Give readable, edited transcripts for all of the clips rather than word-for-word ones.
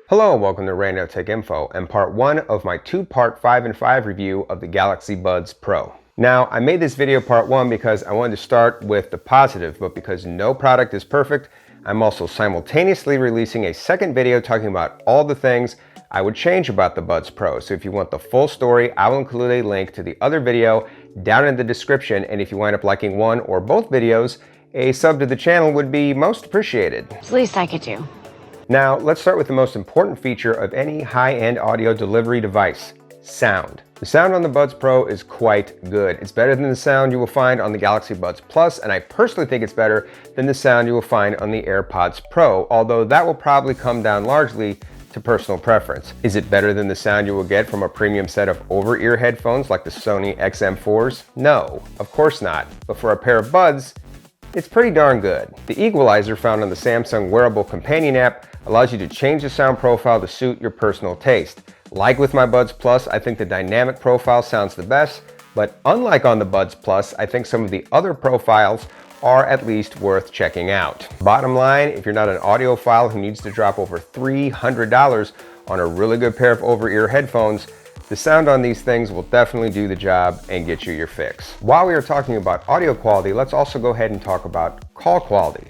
Hello and welcome to Rando Tech Info and part 1 of my two-part 5 and 5 review of the Galaxy Buds Pro. Now, I made this video part 1 because I wanted to start with the positive, but because no product is perfect, I'm also simultaneously releasing a second video talking about all the things I would change about the Buds Pro. So if you want the full story, I will include a link to the other video down in the description, and if you wind up liking one or both videos, a sub to the channel would be most appreciated. It's the least I could do. Now, let's start with the most important feature of any high-end audio delivery device: sound. The sound on the Buds Pro is quite good. It's better than the sound you will find on the Galaxy Buds Plus, and I personally think it's better than the sound you will find on the AirPods Pro, although that will probably come down largely to personal preference. Is it better than the sound you will get from a premium set of over-ear headphones like the Sony XM4s? No, of course not. But for a pair of Buds, it's pretty darn good. The equalizer found on the Samsung wearable companion app allows you to change the sound profile to suit your personal taste. Like with my Buds Plus, I think the dynamic profile sounds the best, but unlike on the Buds Plus, I think some of the other profiles are at least worth checking out. Bottom line, if you're not an audiophile who needs to drop over $300 on a really good pair of over-ear headphones, the sound on these things will definitely do the job and get you your fix. While we are talking about audio quality, let's also go ahead and talk about call quality.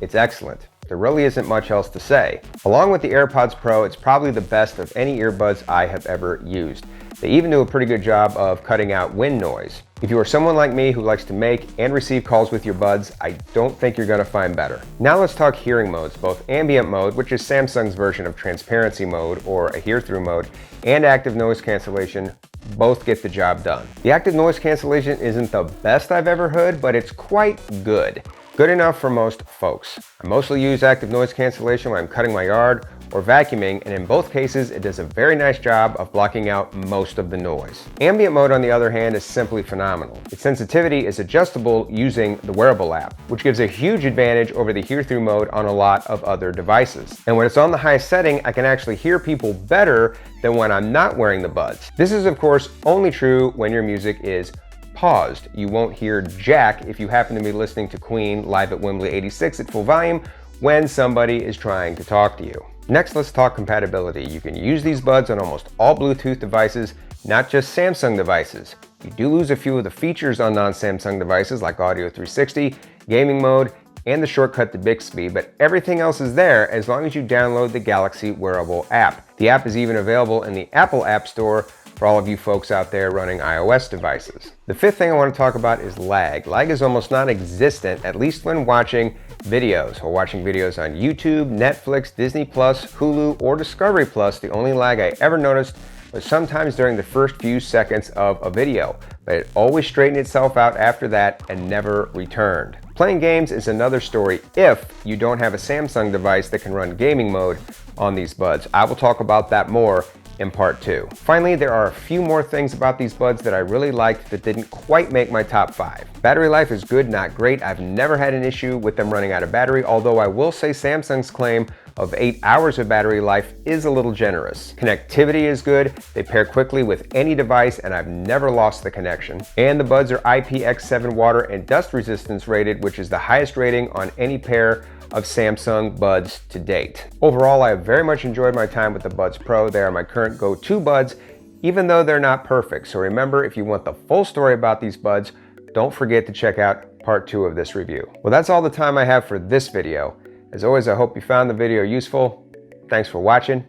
It's excellent. There really isn't much else to say. Along with the AirPods Pro, it's probably the best of any earbuds I have ever used. They even do a pretty good job of cutting out wind noise. If you are someone like me who likes to make and receive calls with your buds, I don't think you're going to find better. Now let's talk hearing modes. Both ambient mode, which is Samsung's version of transparency mode or a hear-through mode, and active noise cancellation both get the job done. The active noise cancellation isn't the best I've ever heard, but it's quite good. Good enough for most folks. I mostly use active noise cancellation when I'm cutting my yard or vacuuming, and in both cases it does a very nice job of blocking out most of the noise. Ambient mode, on the other hand, is simply phenomenal. Its sensitivity is adjustable using the wearable app, which gives a huge advantage over the hear-through mode on a lot of other devices. And when it's on the highest setting, I can actually hear people better than when I'm not wearing the buds. This is of course only true when your music is paused. You won't hear jack if you happen to be listening to Queen live at Wembley 86 at full volume when somebody is trying to talk to you. Next, let's talk compatibility. You can use these buds on almost all Bluetooth devices, not just Samsung devices. You do lose a few of the features on non-Samsung devices like Audio 360, gaming mode, and the shortcut to Bixby, but everything else is there as long as you download the Galaxy wearable app. The app is even available in the Apple App Store for all of you folks out there running iOS devices. The fifth thing I want to talk about is lag. Lag is almost non-existent, at least when watching videos. Or watching videos on YouTube, Netflix, Disney+, Hulu, or Discovery+, the only lag I ever noticed was sometimes during the first few seconds of a video, but it always straightened itself out after that and never returned. Playing games is another story if you don't have a Samsung device that can run gaming mode on these buds. I will talk about that more in part 2. Finally, there are a few more things about these buds that I really liked that didn't quite make my top 5. Battery life is good, not great. I've never had an issue with them running out of battery, although I will say Samsung's claim of 8 hours of battery life is a little generous. Connectivity is good. They pair quickly with any device, and I've never lost the connection. And the buds are IPX7 water and dust resistance rated, which is the highest rating on any pair of Samsung buds to date. Overall, I have very much enjoyed my time with the Buds Pro. They are my current go-to buds, even though they're not perfect. So remember, if you want the full story about these buds, don't forget to check out part 2 of this review. Well, that's all the time I have for this video. As always, I hope you found the video useful. Thanks for watching,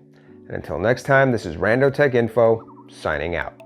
and until next time, this is Rando Tech Info, signing out.